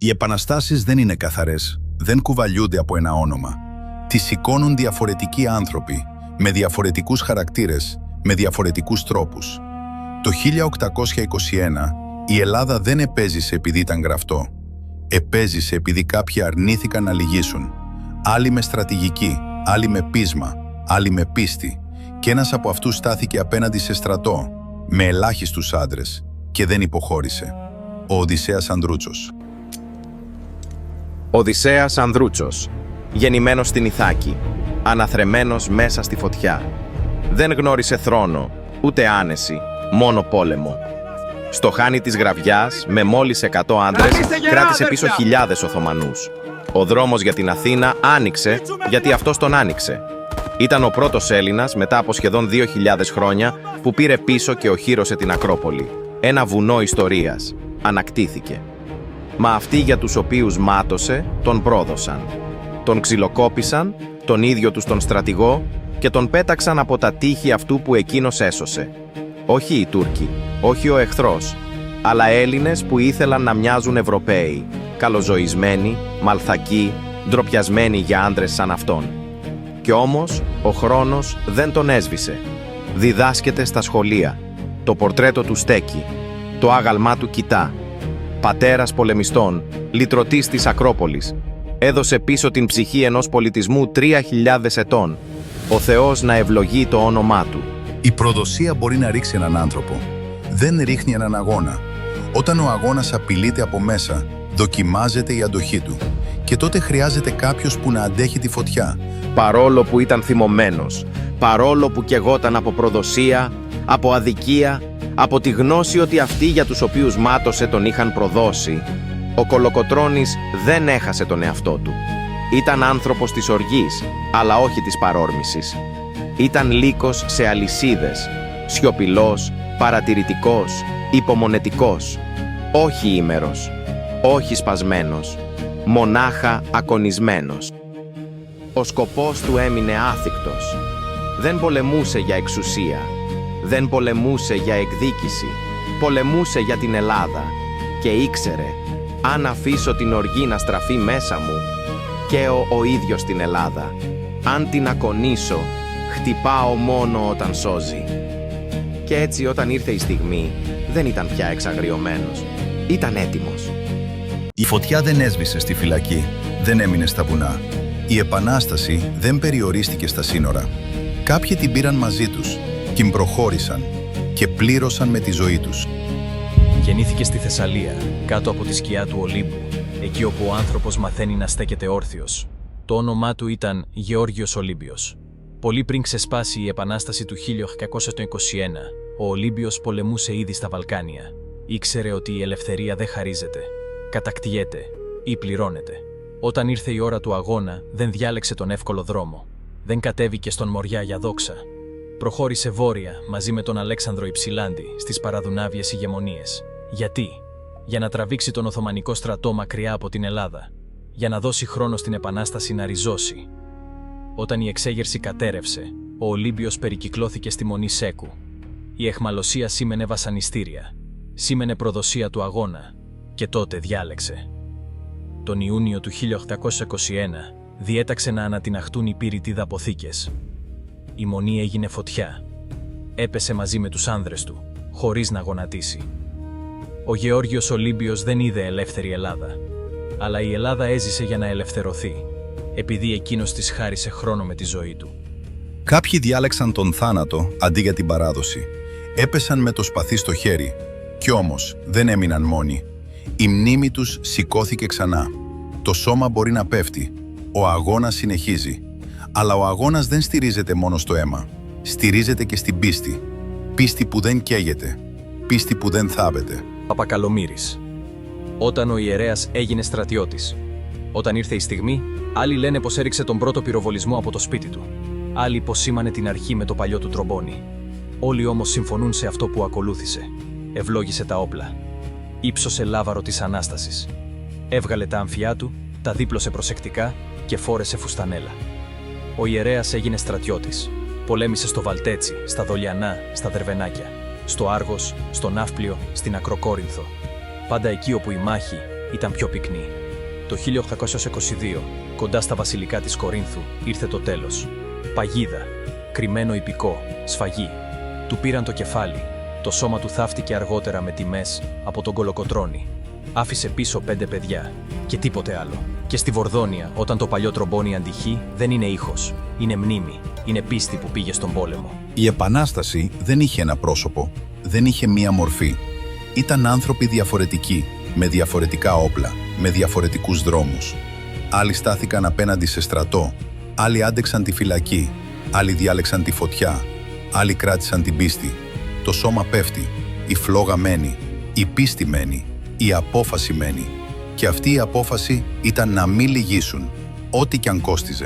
Οι επαναστάσεις δεν είναι καθαρές, δεν κουβαλιούνται από ένα όνομα. Τις σηκώνουν διαφορετικοί άνθρωποι, με διαφορετικούς χαρακτήρες, με διαφορετικούς τρόπους. Το 1821 η Ελλάδα δεν επέζησε επειδή ήταν γραφτό. Επέζησε επειδή κάποιοι αρνήθηκαν να λυγίσουν. Άλλοι με στρατηγική, άλλοι με πείσμα, άλλοι με πίστη. Και ένας από αυτούς στάθηκε απέναντι σε στρατό, με ελάχιστους άντρες, και δεν υποχώρησε. Ο Οδυσσέας Ανδρούτσος. Οδυσσέας Ανδρούτσος, γεννημένος στην Ιθάκη, αναθρεμένος μέσα στη φωτιά. Δεν γνώρισε θρόνο, ούτε άνεση, μόνο πόλεμο. Στο χάνι της Γραβιάς, με μόλις 100 άντρες, κράτησε πίσω χιλιάδες Οθωμανούς. Ο δρόμος για την Αθήνα άνοιξε γιατί αυτός τον άνοιξε. Ήταν ο πρώτος Έλληνας μετά από σχεδόν 2.000 χρόνια που πήρε πίσω και οχύρωσε την Ακρόπολη. Ένα βουνό ιστορίας. Ανακτήθηκε. Μα αυτοί για τους οποίους μάτωσε, τον πρόδωσαν. Τον ξυλοκόπησαν, τον ίδιο τους τον στρατηγό, και τον πέταξαν από τα τείχη αυτού που εκείνος έσωσε. Όχι οι Τούρκοι, όχι ο εχθρός, αλλά Έλληνες που ήθελαν να μοιάζουν Ευρωπαίοι, καλοζωισμένοι, μαλθακοί, ντροπιασμένοι για άντρες σαν αυτόν. Κι όμως, ο χρόνος δεν τον έσβησε. Διδάσκεται στα σχολεία. Το πορτρέτο του στέκει. Το άγαλμά του κοιτά. Πατέρας πολεμιστών, λυτρωτής της Ακρόπολης. Έδωσε πίσω την ψυχή ενός πολιτισμού 3.000 ετών. Ο Θεός να ευλογεί το όνομά του. Η προδοσία μπορεί να ρίξει έναν άνθρωπο. Δεν ρίχνει έναν αγώνα. Όταν ο αγώνας απειλείται από μέσα, δοκιμάζεται η αντοχή του. Και τότε χρειάζεται κάποιος που να αντέχει τη φωτιά. Παρόλο που ήταν θυμωμένος, παρόλο που καιγόταν από προδοσία, από αδικία, από τη γνώση ότι αυτοί για τους οποίους μάτωσε τον είχαν προδώσει, ο Κολοκοτρώνης δεν έχασε τον εαυτό του. Ήταν άνθρωπος της οργής, αλλά όχι της παρόρμησης. Ήταν λύκος σε αλυσίδες, σιωπηλός, παρατηρητικός, υπομονετικός, όχι ήμερος, όχι σπασμένος, μονάχα ακονισμένος. Ο σκοπός του έμεινε άθικτος. Δεν πολεμούσε για εξουσία, δεν πολεμούσε για εκδίκηση, πολεμούσε για την Ελλάδα και ήξερε, αν αφήσω την οργή να στραφεί μέσα μου, καίω ο ίδιος την Ελλάδα. Αν την ακονίσω, χτυπάω μόνο όταν σώζει. Και έτσι όταν ήρθε η στιγμή, δεν ήταν πια εξαγριωμένος. Ήταν έτοιμος. Η φωτιά δεν έσβησε στη φυλακή, δεν έμεινε στα βουνά. Η Επανάσταση δεν περιορίστηκε στα σύνορα. Κάποιοι την πήραν μαζί τους, την προχώρησαν και πλήρωσαν με τη ζωή τους. Γεννήθηκε στη Θεσσαλία, κάτω από τη σκιά του Ολύμπου, εκεί όπου ο άνθρωπος μαθαίνει να στέκεται όρθιος. Το όνομά του ήταν Γεώργιος Ολύμπιος. Πολύ πριν ξεσπάσει η Επανάσταση του 1821, ο Ολύμπιος πολεμούσε ήδη στα Βαλκάνια. Ήξερε ότι η ελευθερία δεν χαρίζεται, κατακτιέται ή πληρώνεται. Όταν ήρθε η ώρα του αγώνα, δεν διάλεξε τον εύκολο δρόμο. Δεν κατέβηκε στον Μοριά για δόξα. Προχώρησε βόρεια μαζί με τον Αλέξανδρο Υψηλάντη στις παραδουνάβιες ηγεμονίες. Γιατί? Για να τραβήξει τον Οθωμανικό στρατό μακριά από την Ελλάδα. Για να δώσει χρόνο στην Επανάσταση να ριζώσει. Όταν η εξέγερση κατέρευσε, ο Ολύμπιος περικυκλώθηκε στη Μονή Σέκου. Η αιχμαλωσία σήμαινε βασανιστήρια. Σήμαινε προδοσία του αγώνα. Και τότε διάλεξε. Τον Ιούνιο του 1821 διέταξε να ανατιναχτούν οι πυρητίδα αποθήκες. Η Μονή έγινε φωτιά. Έπεσε μαζί με τους άνδρες του, χωρίς να γονατίσει. Ο Γεώργιος Ολύμπιος δεν είδε ελεύθερη Ελλάδα. Αλλά η Ελλάδα έζησε για να ελευθερωθεί, επειδή εκείνος της χάρισε χρόνο με τη ζωή του. Κάποιοι διάλεξαν τον θάνατο αντί για την παράδοση. Έπεσαν με το σπαθί στο χέρι. Κι όμως δεν έμειναν μόνοι. Η μνήμη τους σηκώθηκε ξανά. Το σώμα μπορεί να πέφτει. Ο αγώνας συνεχίζει. Αλλά ο αγώνας δεν στηρίζεται μόνο στο αίμα. Στηρίζεται και στην πίστη. Πίστη που δεν καίγεται. Πίστη που δεν θάβεται. Παπακαλομύρης. Όταν ο ιερέας έγινε στρατιώτης. Όταν ήρθε η στιγμή, άλλοι λένε πως έριξε τον πρώτο πυροβολισμό από το σπίτι του. Άλλοι πως σήμανε την αρχή με το παλιό του τρομπόνι. Όλοι όμως συμφωνούν σε αυτό που ακολούθησε. Ευλόγησε τα όπλα. Ήψωσε λάβαρο της Ανάστασης. Έβγαλε τα αμφιά του, τα δίπλωσε προσεκτικά και φόρεσε φουστανέλα. Ο ιερέας έγινε στρατιώτης. Πολέμησε στο Βαλτέτσι, στα Δολιανά, στα Δερβενάκια, στο Άργος, στο Ναύπλιο, στην Ακροκόρινθο. Πάντα εκεί όπου η μάχη ήταν πιο πυκνή. Το 1822, κοντά στα βασιλικά της Κορίνθου, ήρθε το τέλος. Παγίδα, κρυμμένο ιππικό, σφαγή. Του πήραν το κεφάλι. Το σώμα του θαύτηκε αργότερα με τιμές από τον Κολοκοτρώνη. Άφησε πίσω 5 παιδιά και τίποτε άλλο. Και στη Βορδόνια, όταν το παλιό τρομπόνι αντυχεί, δεν είναι ήχος, είναι μνήμη, είναι πίστη που πήγε στον πόλεμο. Η Επανάσταση δεν είχε ένα πρόσωπο, δεν είχε μία μορφή. Ήταν άνθρωποι διαφορετικοί, με διαφορετικά όπλα, με διαφορετικούς δρόμους. Άλλοι στάθηκαν απέναντι σε στρατό, άλλοι άντεξαν τη φυλακή, άλλοι διάλεξαν τη φωτιά, άλλοι κράτησαν την πίστη. Το σώμα πέφτει, η φλόγα μένει, η πίστη μένει, η απόφαση μένει. Και αυτή η απόφαση ήταν να μην λυγίσουν, ό,τι κι αν κόστιζε.